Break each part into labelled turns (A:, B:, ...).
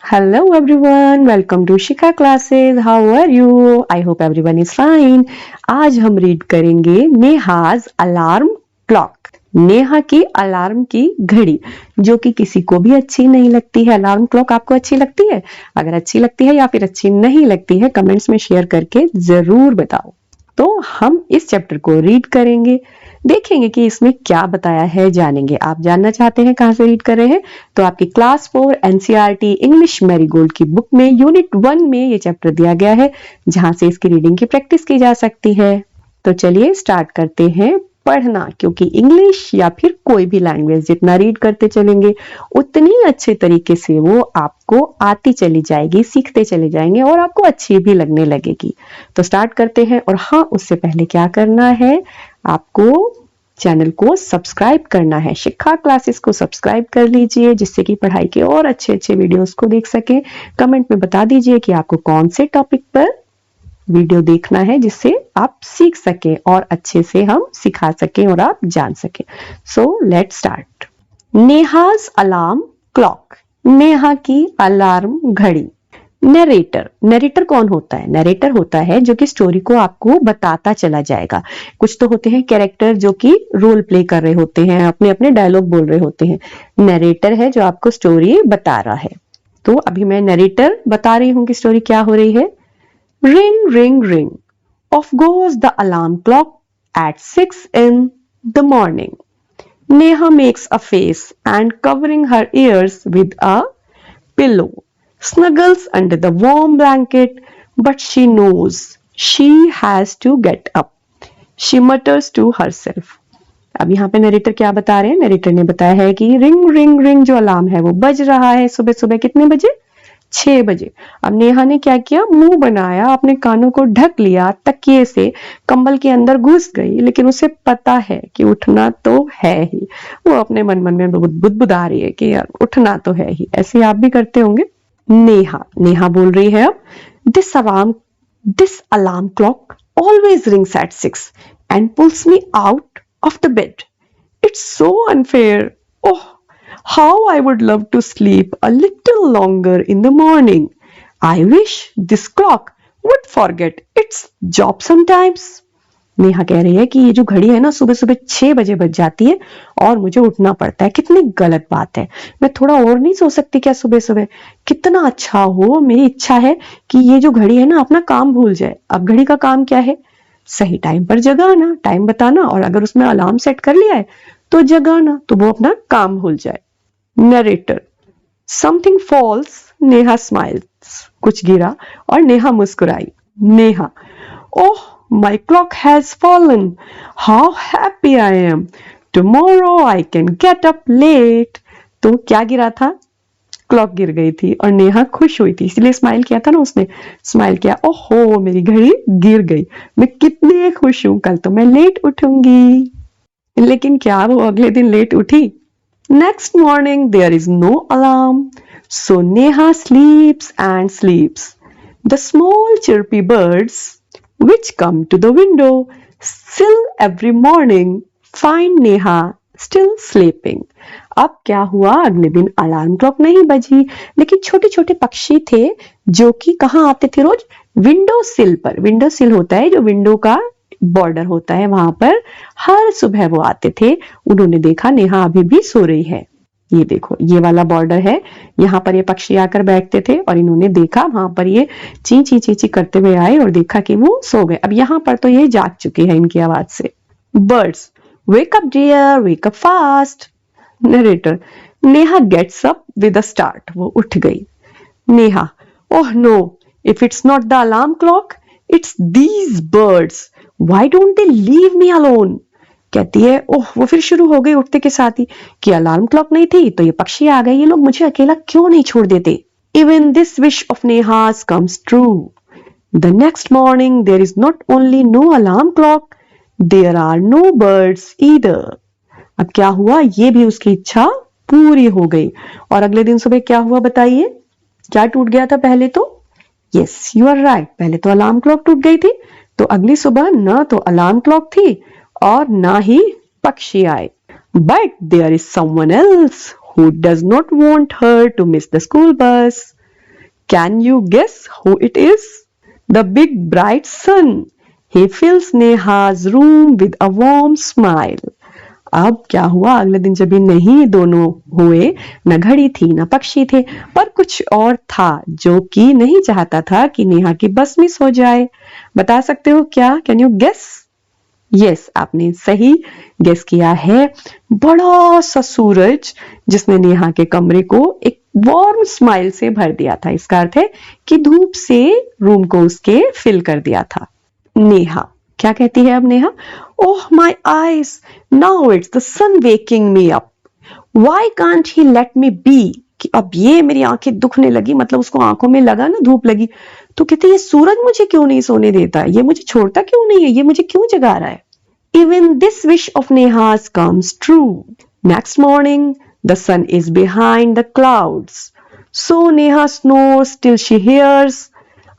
A: Hello everyone, welcome to Shikha classes. How are you? I hope everyone is fine. आज हम read करेंगे Neha's alarm clock. Neha की alarm की घड़ी जो कि किसी को भी अच्छी नहीं लगती है। अलार्म क्लॉक आपको अच्छी लगती है? अगर अच्छी लगती है या फिर अच्छी नहीं लगती है कमेंट्स में शेयर करके जरूर बताओ। तो हम इस चैप्टर को रीड करेंगे, देखेंगे कि इसमें क्या बताया है, जानेंगे। आप जानना चाहते हैं कहां से रीड कर रहे हैं तो आपकी क्लास 4 एनसीईआरटी इंग्लिश मैरीगोल्ड की बुक में यूनिट 1 में ये चैप्टर दिया गया है जहां से इसकी रीडिंग की प्रैक्टिस की जा सकती है। तो चलिए स्टार्ट करते हैं पढ़ना, क्योंकि इंग्लिश या फिर कोई भी लैंग्वेज जितना रीड करते चलेंगे उतनी अच्छे तरीके से वो आपको आती चली जाएगी, सीखते चले जाएंगे और आपको अच्छी भी लगने लगेगी। तो स्टार्ट करते हैं। और हाँ, उससे पहले क्या करना है, आपको चैनल को सब्सक्राइब करना है। शिक्षा क्लासेस को सब्सक्राइब कर लीजिए जिससे कि पढ़ाई के और अच्छे अच्छे वीडियोस को देख सके। कमेंट में बता दीजिए कि आपको कौन से टॉपिक पर वीडियो देखना है जिससे आप सीख सके और अच्छे से हम सिखा सके और आप जान सके। So let's start. Neha's alarm clock, Neha की अलार्म घड़ी। नरेटर, नरेटर कौन होता है? नरेटर होता है जो कि स्टोरी को आपको बताता चला जाएगा। कुछ तो होते हैं कैरेक्टर जो कि रोल प्ले कर रहे होते हैं, अपने अपने डायलॉग बोल रहे होते हैं। नरेटर है जो आपको स्टोरी बता रहा है। तो अभी मैं नरेटर बता रही हूं कि स्टोरी क्या हो रही है। Ring ring ring, off goes the alarm clock at 6 in the morning. Neha makes a face and covering her ears with a pillow, snuggles under the warm blanket, but she knows she has to get up. She mutters to herself. अब यहाँ पे narrator क्या बता रहे हैं? Narrator ने बताया है कि रिंग रिंग रिंग जो अलार्म है वो बज रहा है सुबह सुबह। कितने बजे? 6 बजे। अब नेहा ने क्या किया? मुंह बनाया, अपने कानों को ढक लिया, तकिए से कंबल के अंदर घुस गई, लेकिन उसे पता है कि उठना तो है ही। वो अपने मन मन में बुदबुदा रही है कि यार उठना तो है ही। ऐसे आप भी करते होंगे। नेहा, नेहा बोल रही है अब, this alarm clock always rings at 6 and pulls me out of the bed. It's so unfair. Oh, how I would love to sleep a little longer in the morning. I wish this clock would forget its job sometimes. Neha कह रही है कि ये जो घड़ी है ना सुबह सुबह 6 बजे बज जाती है और मुझे उठना पड़ता है। कितनी गलत बात है। मैं थोड़ा और नहीं सो सकती क्या सुबह सुबह? कितना अच्छा हो। मेरी इच्छा है कि ये जो घड़ी है ना अपना काम भूल जाए। अब घड़ी का काम क्या है? सही टाइम पर जगाना, टाइम बताना, और अगर उसमें अलार्म सेट कर लिया है तो जगाना, तो वो अपना काम भूल जाए। Narrator, something falls, Neha smiles. कुछ गिरा और नेहा मुस्कुराई। Neha, oh, my clock has fallen, how happy I am, tomorrow I can get up late. तो क्या गिरा था? क्लॉक गिर गई थी और नेहा खुश हुई थी, इसलिए स्माइल किया था ना उसने। स्माइल किया, ओहो मेरी घड़ी गिर गई, मैं कितनी खुश हूं, कल तो मैं लेट उठूंगी। लेकिन क्या वो अगले दिन लेट उठी? Next morning there is no alarm, so Neha sleeps and sleeps. The small chirpy birds which come to the window still every morning find Neha still sleeping. अब क्या हुआ? अगले दिन अलार्म क्लॉक नहीं बजी, लेकिन छोटे छोटे पक्षी थे जो कि कहाँ आते थे रोज? विंडो सिल पर। विंडो सिल होता है जो विंडो का बॉर्डर होता है, वहां पर हर सुबह वो आते थे। उन्होंने देखा नेहा अभी भी सो रही है। ये देखो, ये वाला बॉर्डर है, यहाँ पर ये पक्षी आकर बैठते थे और इन्होंने देखा वहां पर ये ची ची ची ची करते हुए आए और देखा कि वो सो गए। अब यहाँ पर तो ये जाग चुके हैं इनकी आवाज से। Birds, wake up dear, wake up fast. Narrator, Neha gets up with a start. वो उठ गई। Neha, oh no, if it's not the alarm clock, it's these birds, why don't they leave me alone. कहती है, ओह, वो फिर शुरू हो गई उठते के साथ ही कि अलार्म क्लॉक नहीं थी तो ये पक्षी आ गए, ये लोग मुझे अकेला क्यों नहीं छोड़ देते. Even this wish of Neha's comes true. The next morning there is not only no alarm clock, there are no birds either. अब क्या हुआ? ये भी उसकी इच्छा पूरी हो गई। और अगले दिन सुबह क्या हुआ बताइए? क्या टूट गया था पहले तो? यस, यू आर राइट, पहले तो अलार्म क्लॉक टूट गई थी। तो अगली सुबह ना तो अलार्म क्लॉक थी और ना ही पक्षी आए. But there is someone else who does not want her to miss the school bus. Can you guess who it is? The big bright sun. He fills Neha's room with a warm smile. अब क्या हुआ, अगले दिन जब ये नहीं दोनों हुए, न घड़ी थी न पक्षी थे, पर कुछ और था जो कि नहीं चाहता था कि नेहा की बस मिस हो जाए। बता सकते हो क्या? Can you guess? यस, आपने सही गेस किया है। बड़ा सा सूरज जिसने नेहा के कमरे को एक वार्म स्माइल से भर दिया था। इसका अर्थ है कि धूप से रूम को उसके फिल कर दिया था। नेहा क्या कहती है अब? Neha, oh my eyes, now it's the sun waking me up, why can't he let me be. कि अब ये मेरी आंखें दुखने लगी, मतलब उसको आंखों में लगा ना, धूप लगी, तो कहते ये सूरज मुझे क्यों नहीं सोने देता, ये मुझे छोड़ता क्यों नहीं है, ये मुझे क्यों जगा रहा है। Even this wish of Neha's comes true. Next morning, the sun is behind the clouds. So Neha snores till she hears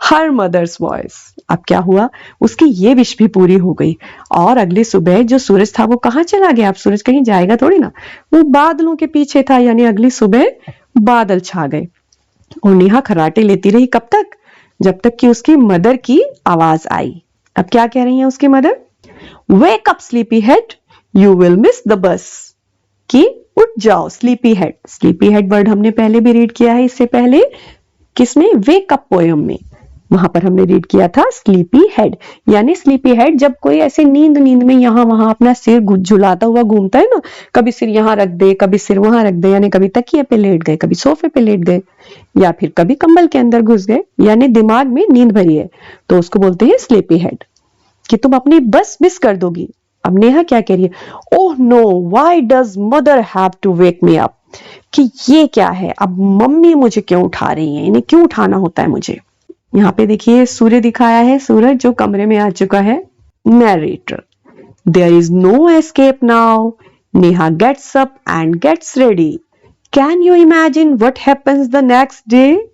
A: her mother's voice. अब क्या हुआ, उसकी ये विश भी पूरी हो गई। और अगली सुबह जो सूरज था वो कहाँ चला गया? अब सूरज कहीं जाएगा थोड़ी ना, वो बादलों के पीछे था। यानी अगली सुबह बादल छा गए और नेहा खर्राटे लेती रही। कब तक? जब तक कि उसकी मदर की आवाज आई। अब क्या कह रही है उसकी mother? Wake up, sleepyhead, you will miss the bus. कि उठ जाओ sleepy head. Sleepy head word हमने पहले भी रीड किया है, इससे पहले किसमें? वेक अप पोयम में। वहां पर हमने रीड किया था स्लीपी हेड। यानी स्लीपी हेड जब कोई ऐसे नींद में यहां वहां अपना सिर झुलाता हुआ घूमता है ना, कभी सिर यहां रख दे, कभी सिर वहां रख दे, यानी कभी तकिए पे लेट गए, कभी सोफे पे लेट गए, या फिर कभी कंबल के अंदर घुस गए, यानी दिमाग में नींद भरी है, तो उसको बोलते हैं स्लीपी हेड, कि तुम अपनी बस मिस कर दोगी। अब नेहा क्या कह रही है? Oh no, why does mother have to wake me up. कि ये क्या है, अब मम्मी मुझे क्यों उठा रही है, इन्हें क्यों उठाना होता है मुझे। यहाँ पे देखिए सूर्य दिखाया है, सूरज जो कमरे में आ चुका है। Narrator, there is no escape now, Neha gets up and gets ready. Can you imagine what happens the next day.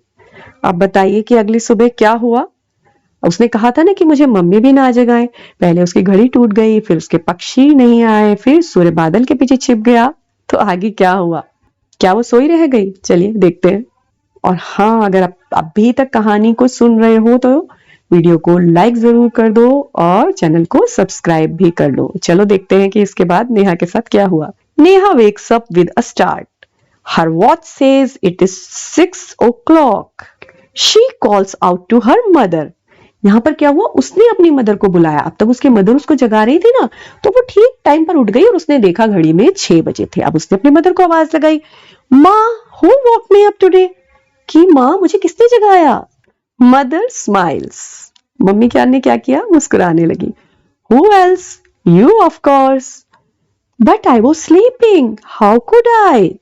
A: अब बताइए कि अगली सुबह क्या हुआ। उसने कहा था ना कि मुझे मम्मी भी ना जगाए। पहले उसकी घड़ी टूट गई, फिर उसके पक्षी नहीं आए, फिर सूर्य बादल के पीछे छिप गया। तो आगे क्या हुआ? क्या वो सोई रह गई? चलिए देखते हैं। और हाँ, अगर आप अभी तक कहानी को सुन रहे हो तो वीडियो को लाइक जरूर कर दो और चैनल को सब्सक्राइब भी कर लो। चलो देखते हैं कि इसके बाद नेहा के साथ क्या हुआ। Neha wakes up with a start. Her watch says it is 6 o'clock. She calls out to her mother. यहाँ पर क्या हुआ, उसने अपनी मदर को बुलाया। अब तक उसकी मदर उसको जगा रही थी ना, तो वो ठीक टाइम पर उठ गई और उसने देखा घड़ी में 6 बजे थे। अब उसने अपनी मदर को आवाज लगाई, माँ, who woke me up today. कि माँ, मुझे किसने जगाया। Mother smiles. मम्मी क्या ने क्या किया? मुस्कुराने लगी। Who else? You of course. But I was sleeping, how could I.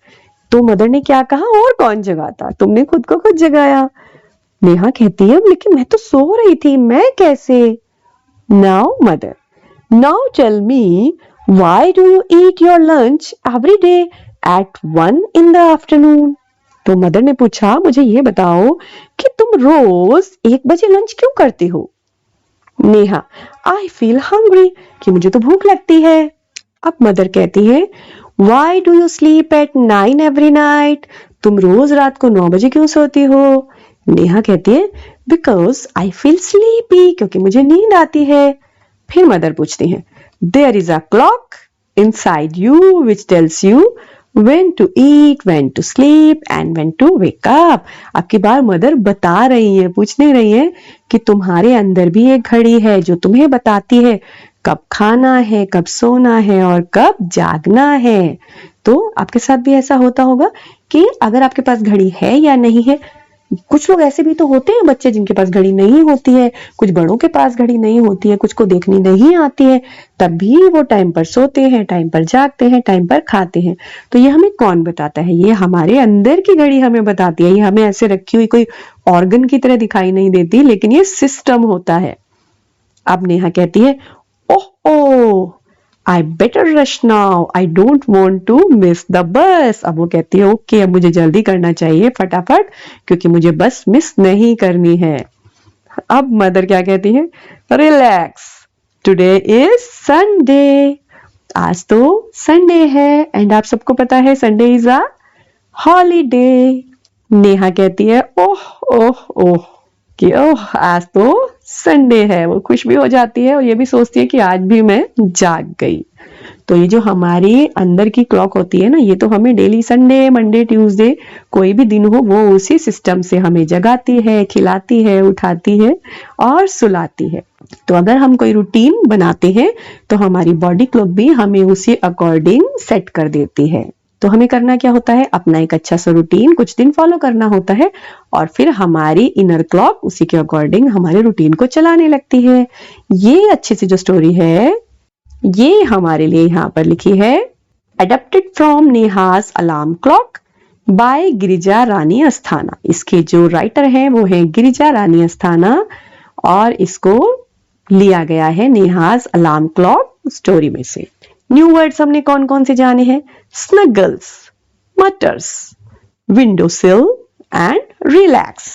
A: तो मदर ने क्या कहा, और कौन जगाता, तुमने खुद को खुद जगाया। नेहा कहती है, लेकिन मैं तो सो रही थी, मैं कैसे। Now mother, now tell me, why do you eat your lunch every day at 1 in the afternoon। तो मदर ने पूछा, मुझे ये बताओ कि तुम रोज 1 बजे लंच क्यों करती हो। नेहा, आई फील हंग्री, कि मुझे तो भूख लगती है। अब मदर कहती है, why do you sleep at 9 every night। तुम रोज रात को 9 बजे क्यों सोती हो। नेहा कहती है, बिकॉज आई फील स्लीपी, क्योंकि मुझे नींद आती है। फिर मदर पूछती है, there is a clock inside you which tells you when to eat, when to sleep and when to wake up। अब की बार मदर बता रही है, पूछ नहीं रही है कि तुम्हारे अंदर भी एक घड़ी है जो तुम्हें बताती है कब खाना है, कब सोना है और कब जागना है। तो आपके साथ भी ऐसा होता होगा कि अगर आपके पास घड़ी है या नहीं है। कुछ लोग ऐसे भी तो होते हैं बच्चे जिनके पास घड़ी नहीं होती है, कुछ बड़ों के पास घड़ी नहीं होती है, कुछ को देखनी नहीं आती है, तब भी वो टाइम पर सोते हैं, टाइम पर जागते हैं, टाइम पर खाते हैं। तो ये हमें कौन बताता है? ये हमारे अंदर की घड़ी हमें बताती है। ये हमें ऐसे रखी हुई कोई ऑर्गन की तरह दिखाई नहीं देती, लेकिन ये सिस्टम होता है। अब नेहा कहती है, ओह ओह, I better rush now. I don't want to miss the bus। अब वो कहती है, ओके, अब मुझे जल्दी करना चाहिए फटाफट, क्योंकि मुझे बस मिस नहीं करनी है। अब मदर क्या कहती है, रिलैक्स, टुडे इज संडे। आज तो संडे है, एंड आप सबको पता है Sunday is a holiday. Neha कहती है ओह ओह ओह कि ओह आज तो संडे है। वो खुश भी हो जाती है और ये भी सोचती है कि आज भी मैं जाग गई। तो ये जो हमारी अंदर की क्लॉक होती है ना, ये तो हमें डेली संडे मंडे ट्यूसडे कोई भी दिन हो वो उसी सिस्टम से हमें जगाती है, खिलाती है, उठाती है और सुलाती है। तो अगर हम कोई रूटीन बनाते हैं तो हमारी बॉडी क्लॉक भी हमें उसी अकॉर्डिंग सेट कर देती है। तो हमें करना क्या होता है, अपना एक अच्छा सा रूटीन कुछ दिन फॉलो करना होता है और फिर हमारी इनर क्लॉक उसी के अकॉर्डिंग हमारे रूटीन को चलाने लगती है। ये अच्छी सी जो स्टोरी है ये हमारे लिए यहाँ पर लिखी है adapted from Neha's alarm clock by Girija Rani Asthana. इसके जो राइटर हैं वो है गिरिजा रानी अस्थाना और इसको लिया गया है नेहाज अलार्म क्लॉक स्टोरी में से। न्यू वर्ड्स हमने कौन कौन से जाने हैं, स्नगल्स, मटर्स, विंडोसिल एंड रिलैक्स।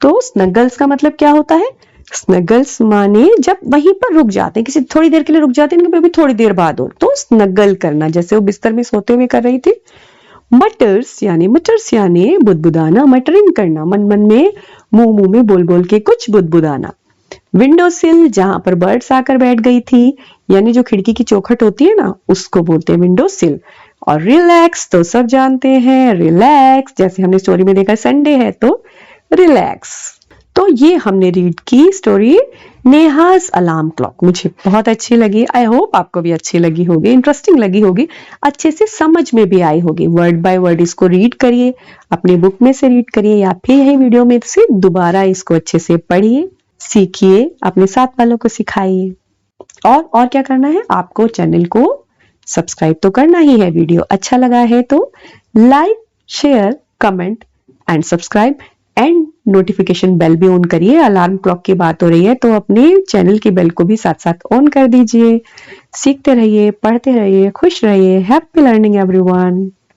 A: तो स्नगल्स का मतलब क्या होता है, स्नगल्स माने जब वहीं पर रुक जाते हैं, किसी थोड़ी देर के लिए रुक जाते हैं, अभी थोड़ी देर बाद हो तो स्नगल करना, जैसे वो बिस्तर में सोते हुए कर रही थी। मटर्स यानी बुदबुदाना, मटरिंग करना, मन मन में मुंह मुंह में बोल बोल के कुछ बुदबुदाना। विंडो सिल जहां पर बर्ड्स आकर बैठ गई थी, यानी जो खिड़की की चौखट होती है ना उसको बोलते हैं विंडो सिल। और रिलैक्स तो सब जानते हैं, रिलैक्स जैसे हमने स्टोरी में देखा संडे है तो रिलैक्स। तो ये हमने रीड की स्टोरी नेहाज अलार्म क्लॉक। मुझे बहुत अच्छी लगी, आई होप आपको भी अच्छी लगी होगी, इंटरेस्टिंग लगी होगी, अच्छे से समझ में भी आई होगी। वर्ड बाय वर्ड इसको रीड करिए, अपने बुक में से रीड करिए या फिर यही वीडियो में से दोबारा इसको अच्छे से पढ़िए, सीखिए, अपने साथ वालों को सिखाइए। और क्या करना है, आपको चैनल को सब्सक्राइब तो करना ही है। वीडियो अच्छा लगा है तो like share comment and subscribe and notification bell भी ऑन करिए। अलार्म क्लॉक की बात हो रही है तो अपने चैनल की बेल को भी साथ साथ ऑन कर दीजिए। सीखते रहिए, पढ़ते रहिए, खुश रहिए। Happy learning everyone.